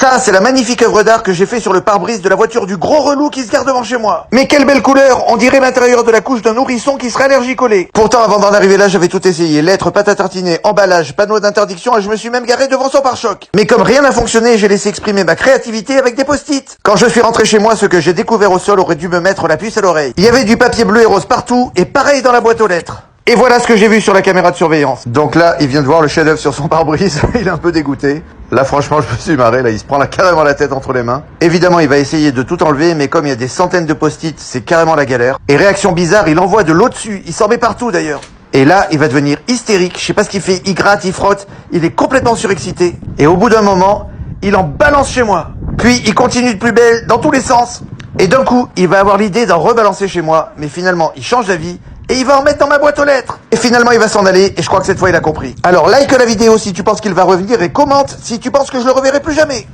Ça, c'est la magnifique œuvre d'art que j'ai fait sur le pare-brise de la voiture du gros relou qui se gare devant chez moi. Mais quelle belle couleur! On dirait l'intérieur de la couche d'un nourrisson qui serait allergique au lait. Pourtant, avant d'en arriver là, j'avais tout essayé. Lettres, pâte à tartiner, emballage, panneau d'interdiction, et je me suis même garé devant son pare-choc. Mais comme rien n'a fonctionné, j'ai laissé exprimer ma créativité avec des post-it. Quand je suis rentré chez moi, ce que j'ai découvert au sol aurait dû me mettre la puce à l'oreille. Il y avait du papier bleu et rose partout, et pareil dans la boîte aux lettres. Et voilà ce que j'ai vu sur la caméra de surveillance. Donc là, il vient de voir le chef-d'œuvre sur son pare-brise. Il est un peu dégoûté. Là, franchement, je me suis marré. Là, il se prend carrément la tête entre les mains. Évidemment, il va essayer de tout enlever, mais comme il y a des centaines de post-it, c'est carrément la galère. Et réaction bizarre, il envoie de l'eau dessus. Il s'en met partout d'ailleurs. Et là, il va devenir hystérique. Je sais pas ce qu'il fait. Il gratte, il frotte. Il est complètement surexcité. Et au bout d'un moment, il en balance chez moi. Puis, il continue de plus belle dans tous les sens. Et d'un coup, il va avoir l'idée d'en rebalancer chez moi. Mais finalement, il change d'avis. Et il va en mettre dans ma boîte aux lettres. Et finalement, il va s'en aller. Et je crois que cette fois, il a compris. Alors, like la vidéo si tu penses qu'il va revenir. Et commente si tu penses que je le reverrai plus jamais.